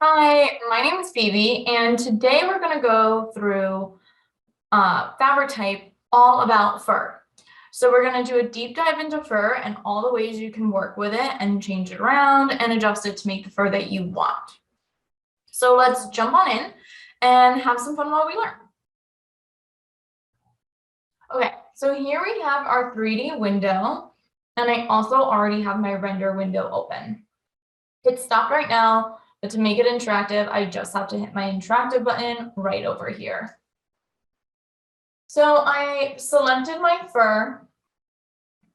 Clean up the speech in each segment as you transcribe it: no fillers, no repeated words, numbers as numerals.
Hi, my name is Phoebe, and today we're going to go through fabric type all about fur. So we're going to do a deep dive into fur and all the ways you can work with it and change it around and adjust it to make the fur that you want. So let's jump on in and have some fun while we learn. Okay, so here we have our 3D window, and I also already have my render window open. Hit stop right now. But to make it interactive, I just have to hit my interactive button right over here. So I selected my fur,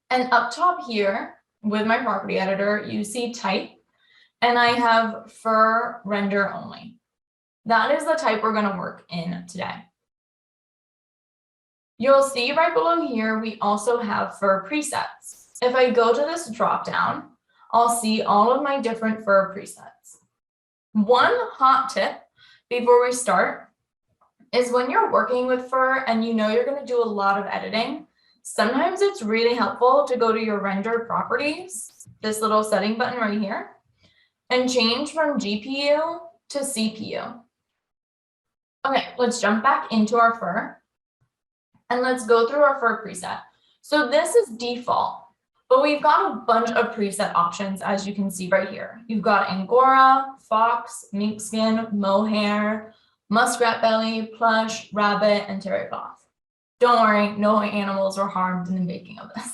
and up top here with my property editor, you see type, and I have fur render only. That is the type we're going to work in today. You'll see right below here, we also have fur presets. If I go to this drop down, I'll see all of my different fur presets. One hot tip before we start is when you're working with fur and you know you're going to do a lot of editing, sometimes it's really helpful to go to your render properties, this little setting button right here, and change from GPU to CPU. Okay, let's jump back into our fur and let's go through our fur preset. So this is default. But we've got a bunch of preset options, as you can see right here. You've got Angora, fox, mink skin, mohair, muskrat belly, plush, rabbit, and terry cloth. Don't worry, no animals were harmed in the making of this.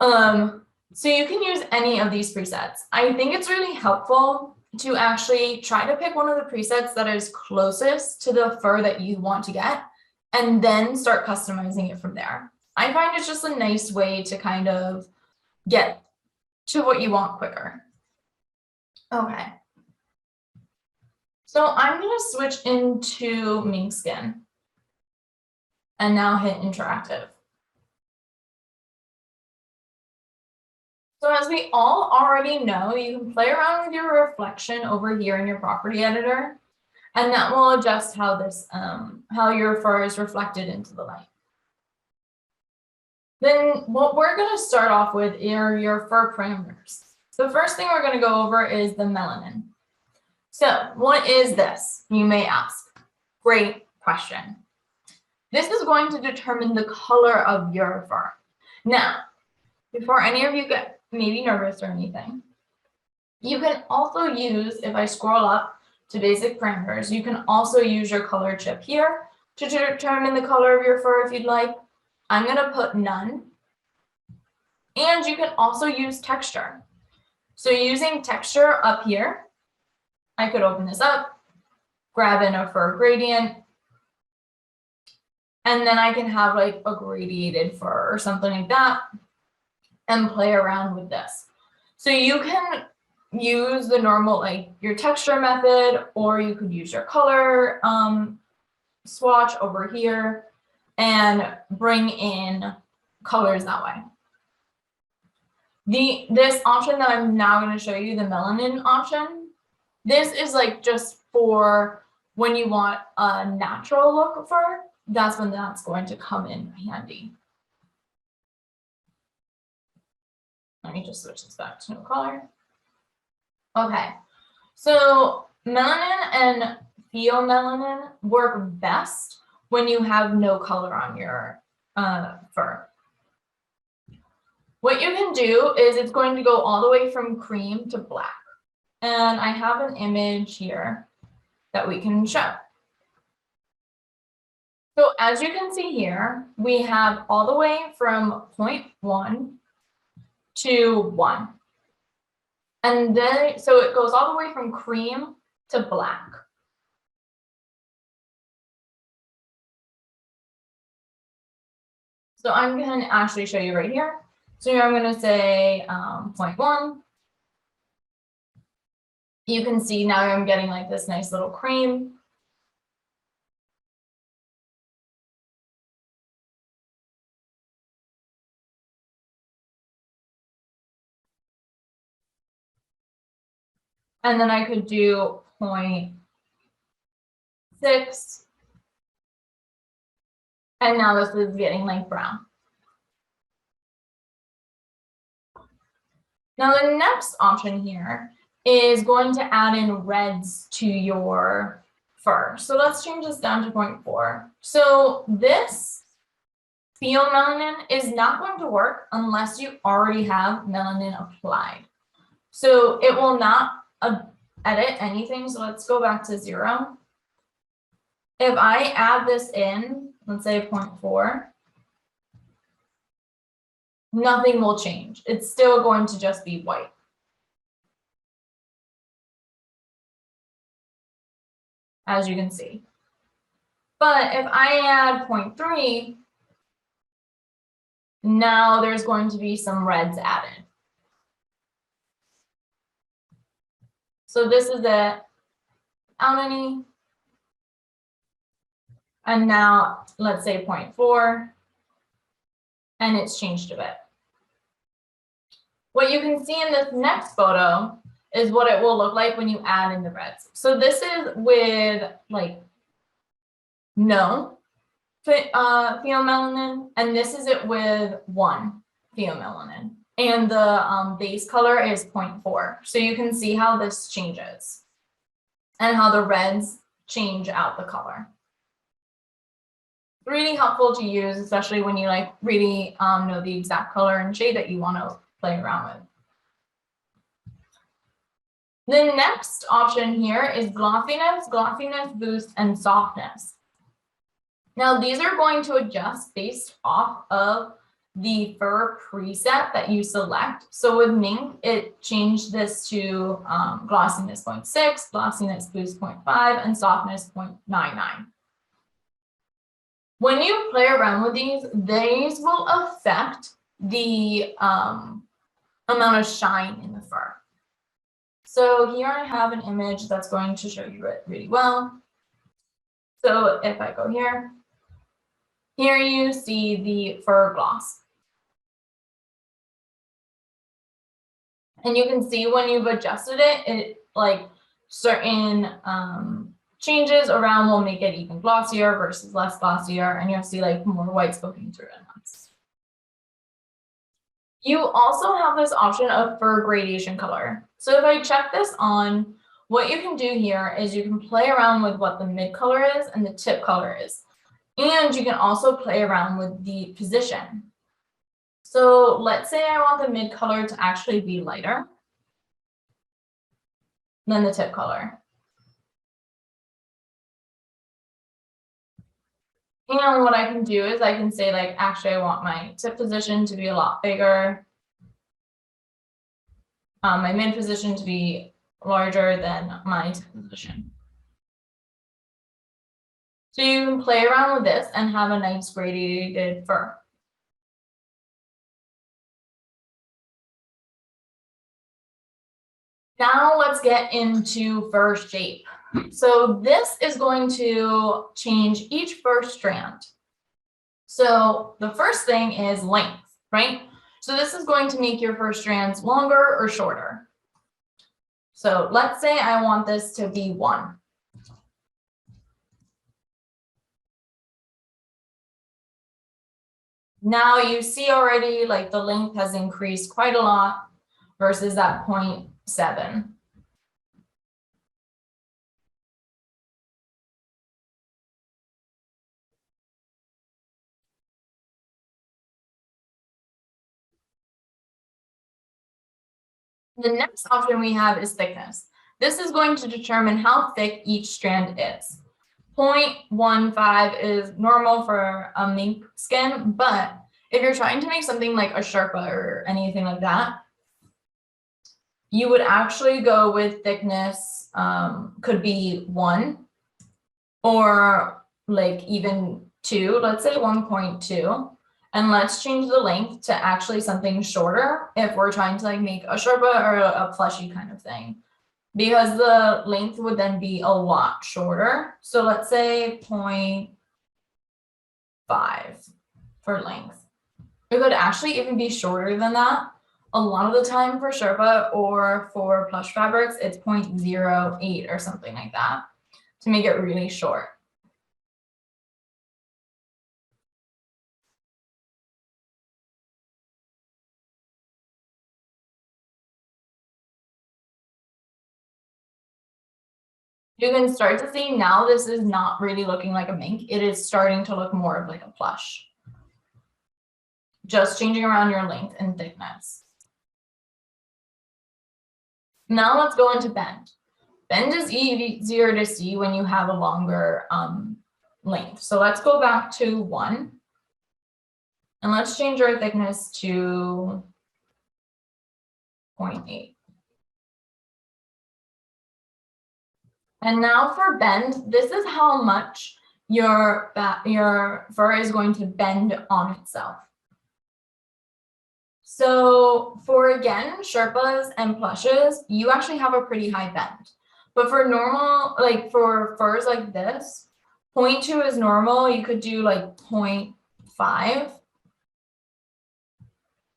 So you can use any of these presets. I think it's really helpful to actually try to pick one of the presets that is closest to the fur that you want to get, and then start customizing it from there. I find it's just a nice way to kind of get to what you want quicker. Okay. So I'm going to switch into mink skin and now hit interactive. So as we all already know, you can play around with your reflection over here in your property editor, and that will adjust how this how your fur is reflected into the light. Then what we're going to start off with are your fur parameters. The first thing we're going to go over is the melanin. So what is this, you may ask? Great question. This is going to determine the color of your fur. Now, before any of you get maybe nervous or anything, you can also use, if I scroll up to basic parameters, you can also use your color chip here to determine the color of your fur if you'd like. I'm going to put none. And you can also use texture. So using texture up here, I could open this up, grab in a fur gradient, and then I can have like a gradiated fur or something like that and play around with this. So you can use the normal, like your texture method, or you could use your color swatch over here and bring in colors that way. This option that I'm now going to show you, the melanin option, this is like just for when you want a natural look fur. That's when that's going to come in handy. Let me just switch this back to no color. Okay, so melanin and pheomelanin work best when you have no color on your fur. What you can do is it's going to go all the way from cream to black. And I have an image here that we can show. So as you can see here, we have all the way from 0.1 to 1. And then, so it goes all the way from cream to black. So I'm going to actually show you right here. So here I'm going to say 0.1. You can see now I'm getting like this nice little cream. And then I could do 0.6. And now this is getting like brown. Now the next option here is going to add in reds to your fur. So let's change this down to 0.4. So this pheomelanin is not going to work unless you already have melanin applied. So it will not edit anything. So let's go back to 0. If I add this in, let's say 0.4, nothing will change. It's still going to just be white. As you can see. But if I add 0.3, now there's going to be some reds added. So this is the alanine. And now let's say 0.4, and it's changed a bit. What you can see in this next photo is what it will look like when you add in the reds. So this is with like no pheomelanin, and this is it with 1 pheomelanin. And the base color is 0.4. So you can see how this changes and how the reds change out the color. Really helpful to use, especially when you like really know the exact color and shade that you want to play around with. The next option here is glossiness, glossiness boost, and softness. Now these are going to adjust based off of the fur preset that you select. So with mink, it changed this to glossiness 0.6, glossiness boost 0.5, and softness 0.99. When you play around with these will affect the amount of shine in the fur. So here I have an image that's going to show you it really well. So if I go here you see the fur gloss. And you can see when you've adjusted it, it like certain changes around will make it even glossier versus less glossier, and you'll see like more whites poking through it. You also have this option of fur gradation color. So if I check this on, what you can do here is you can play around with what the mid color is and the tip color is. And you can also play around with the position. So let's say I want the mid color to actually be lighter than the tip color. And what I can do is I can say like, actually, I want my tip position to be a lot bigger. My mid position to be larger than my tip position. So you can play around with this and have a nice gradated fur. Now let's get into fur shape. So this is going to change each fur strand. So the first thing is length, right? So this is going to make your fur strands longer or shorter. So let's say I want this to be 1. Now you see already like the length has increased quite a lot versus that 0.7. The next option we have is thickness. This is going to determine how thick each strand is. 0.15 is normal for a mink skin, but if you're trying to make something like a Sherpa or anything like that, you would actually go with thickness, could be 1 or like even 2, let's say 1.2. And let's change the length to actually something shorter if we're trying to like make a Sherpa or a plushie kind of thing, because the length would then be a lot shorter. So let's say 0.5 for length. It could actually even be shorter than that. A lot of the time for Sherpa or for plush fabrics, it's 0.08 or something like that to make it really short. You can start to see now this is not really looking like a mink. It is starting to look more of like a plush. Just changing around your length and thickness. Now let's go into bend. Bend is easier to see when you have a longer length. So let's go back to 1. And let's change our thickness to 0.8. And now for bend, this is how much your fur is going to bend on itself. So for, again, Sherpas and plushes, you actually have a pretty high bend. But for normal, like for furs like this, 0.2 is normal. You could do like 0.5.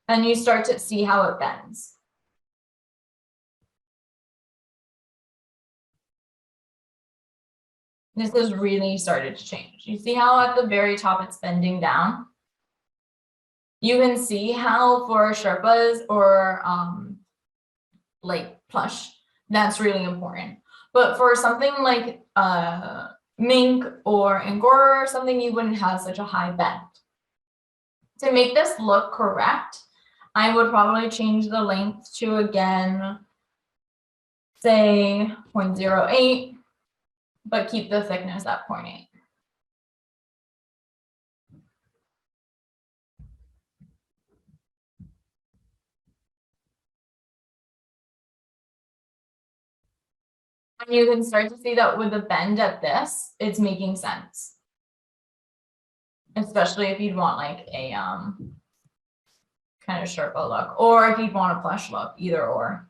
And you start to see how it bends. This has really started to change. You see how at the very top it's bending down? You can see how for Sherpas or like plush, that's really important. But for something like mink or Angora or something, you wouldn't have such a high bend. To make this look correct, I would probably change the length to, again, say 0.08, but keep the thickness at 0.8. And you can start to see that with the bend at this, it's making sense. Especially if you'd want like a kind of Sherpa look, or if you'd want a plush look, either or.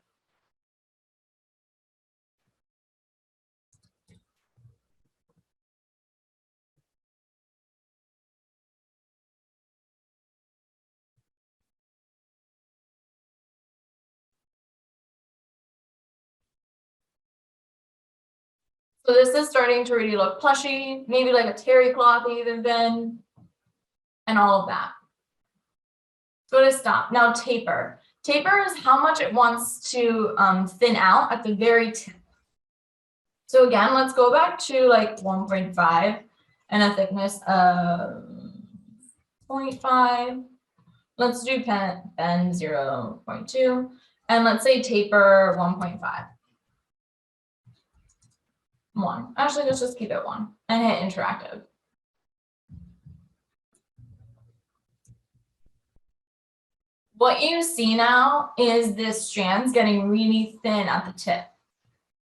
So this is starting to really look plushy, maybe like a terry cloth even then, and all of that. So to stop, now taper. Taper is how much it wants to thin out at the very tip. So again, let's go back to like 1.5 and a thickness of 0.5. Let's do bend 0.2, and let's say taper 1.5. 1. Actually, let's just keep it 1 and hit interactive. What you see now is this strand's getting really thin at the tip.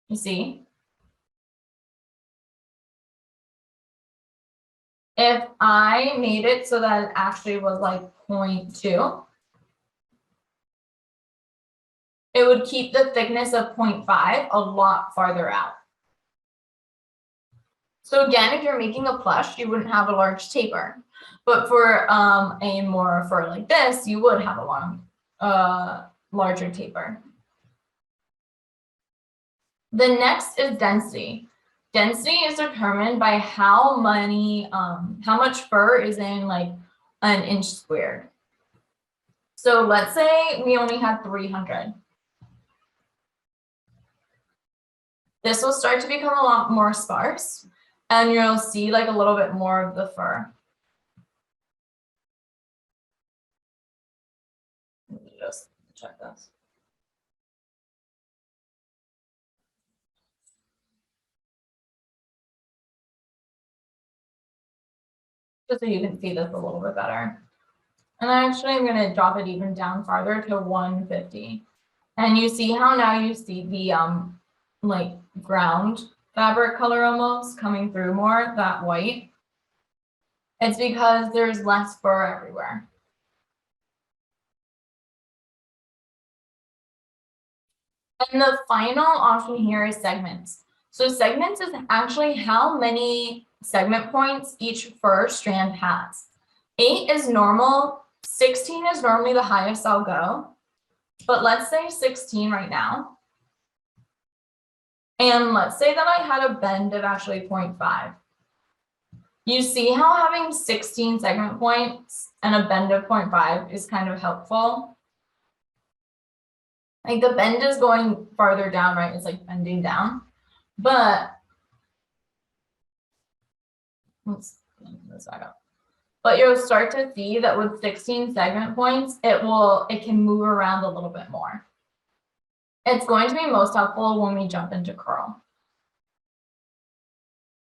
You see? If I made it so that it actually was like 0.2, it would keep the thickness of 0.5 a lot farther out. So again, if you're making a plush, you wouldn't have a large taper. But for a more fur like this, you would have a larger taper. The next is density. Density is determined by how much fur is in like an inch squared. So let's say we only had 300. This will start to become a lot more sparse, and you'll see like a little bit more of the fur. Let me just check this. Just so you can see this a little bit better. And actually, I'm going to drop it even down farther to 150. And you see how now you see the like ground fabric color almost coming through more, that white. It's because there's less fur everywhere. And the final option here is segments. So segments is actually how many segment points each fur strand has. 8 is normal. 16 is normally the highest I'll go. But let's say 16 right now. And let's say that I had a bend of actually 0.5. You see how having 16 segment points and a bend of 0.5 is kind of helpful? Like the bend is going farther down, right? It's like bending down. But let's clean this back up. But you'll start to see that with 16 segment points, it can move around a little bit more. It's going to be most helpful when we jump into curl.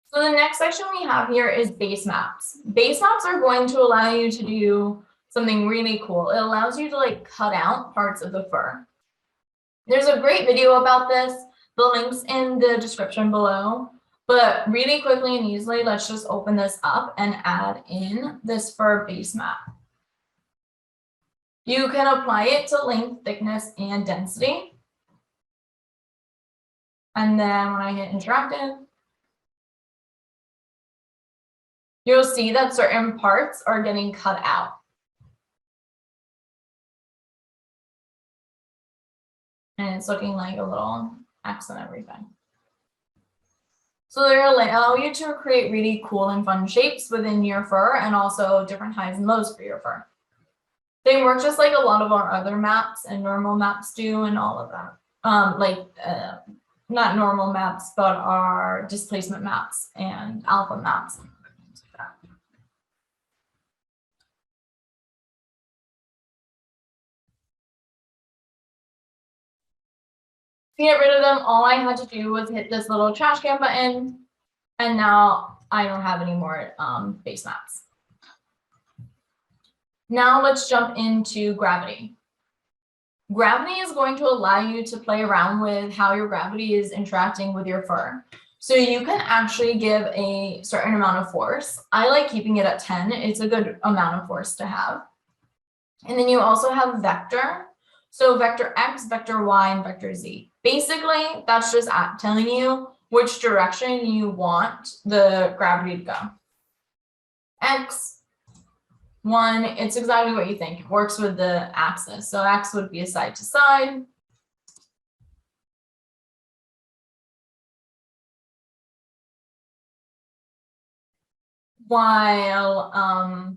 So the next section we have here is base maps. Base maps are going to allow you to do something really cool. It allows you to like cut out parts of the fur. There's a great video about this. The link's in the description below. But really quickly and easily, let's just open this up and add in this fur base map. You can apply it to length, thickness, and density. And then when I hit interactive, you'll see that certain parts are getting cut out. And it's looking like a little X and everything. So they allow you to create really cool and fun shapes within your fur and also different highs and lows for your fur. They work just like a lot of our other maps and normal maps do and all of that. Not normal maps, but our displacement maps and alpha maps. To get rid of them, all I had to do was hit this little trash can button, and now I don't have any more base maps. Now let's jump into gravity. Gravity is going to allow you to play around with how your gravity is interacting with your fur. So you can actually give a certain amount of force. I like keeping it at 10. It's a good amount of force to have. And then you also have vector. So vector X, vector Y, and vector Z. Basically, that's just telling you which direction you want the gravity to go. X, 1, it's exactly what you think. It works with the axis. So X would be a side to side. While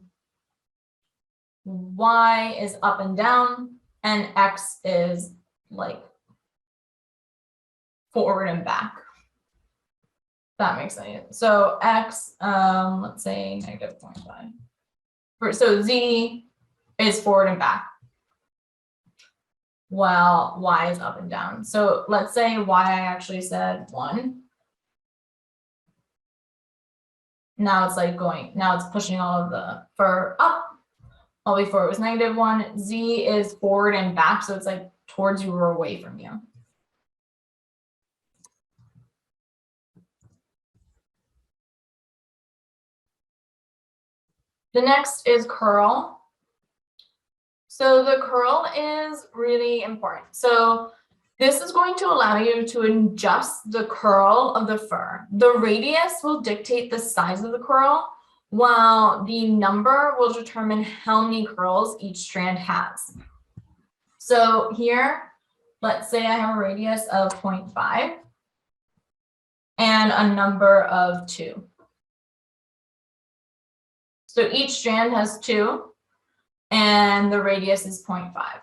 Y is up and down, and X is like forward and back. That makes sense. So X, let's say -0.5. So Z is forward and back, while Y is up and down. So let's say Y, I actually said 1. Now it's like now it's pushing all of the fur up. All before it was -1. Z is forward and back, so it's like towards you or away from you. The next is curl. So the curl is really important. So this is going to allow you to adjust the curl of the fur. The radius will dictate the size of the curl, while the number will determine how many curls each strand has. So here, let's say I have a radius of 0.5 and a number of 2. So each strand has 2 and the radius is 0.5.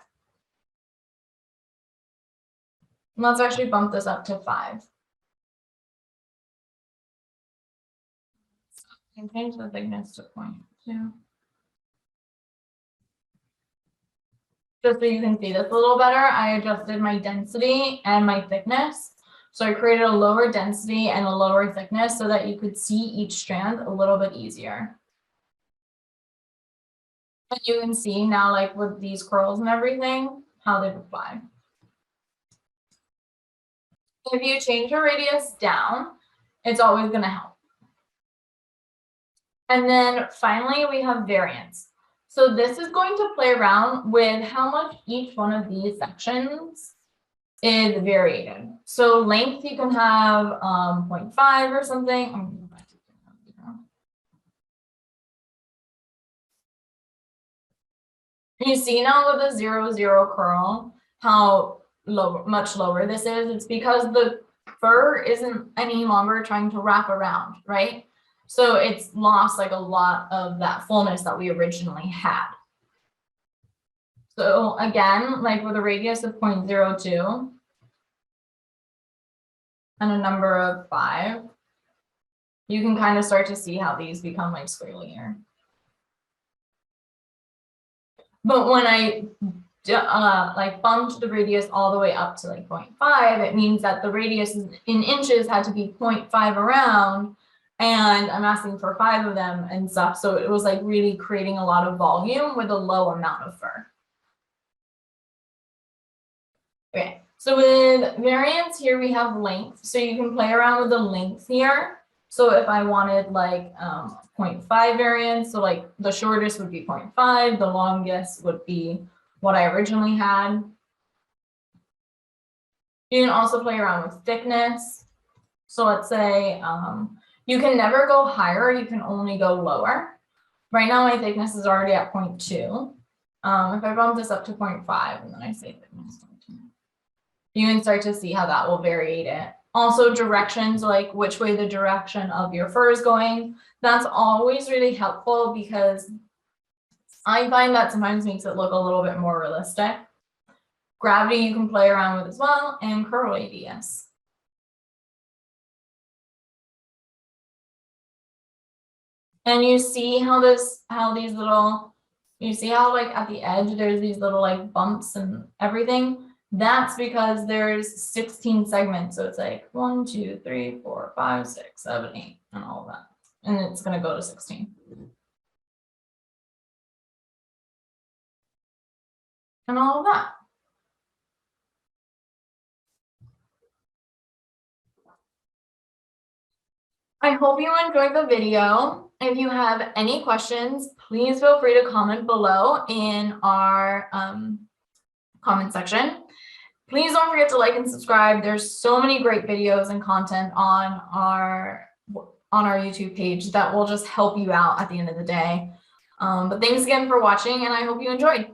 Let's actually bump this up to 5. And change the thickness to 0.2. Just so you can see this a little better, I adjusted my density and my thickness. So I created a lower density and a lower thickness so that you could see each strand a little bit easier. And you can see now, like with these curls and everything, how they apply. If you change your radius down, it's always going to help. And then finally, we have variance. So this is going to play around with how much each one of these sections is variated. So length, you can have 0.5 or something. You see now with the 0, 0 curl, how much lower this is. It's because the fur isn't any longer trying to wrap around, right? So it's lost like a lot of that fullness that we originally had. So again, like with a radius of 0.02 and a number of 5, you can kind of start to see how these become like square linear. But when I like bumped the radius all the way up to like 0.5, it means that the radius in inches had to be 0.5 around, and I'm asking for 5 of them and stuff. So it was like really creating a lot of volume with a low amount of fur. Okay, so with variance here, we have length. So you can play around with the length here. So if I wanted like 0.5 variance, so like the shortest would be 0.5, the longest would be what I originally had. You can also play around with thickness. So let's say you can never go higher, you can only go lower. Right now my thickness is already at 0.2. If I bump this up to 0.5 and then I say thickness 0.2, you can start to see how that will variate it. Also directions, like which way the direction of your fur is going. That's always really helpful because I find that sometimes makes it look a little bit more realistic. Gravity you can play around with as well, and curl radius. And you see how these little, you see how like at the edge there's these little like bumps and everything. That's because there's 16 segments. So it's like 1, 2, 3, 4, 5, 6, 7, 8, and all of that. And it's going to go to 16. And all of that. I hope you enjoyed the video. If you have any questions, please feel free to comment below in our comment section. Please don't forget to like and subscribe. There's so many great videos and content on our YouTube page that will just help you out at the end of the day. But thanks again for watching, and I hope you enjoyed.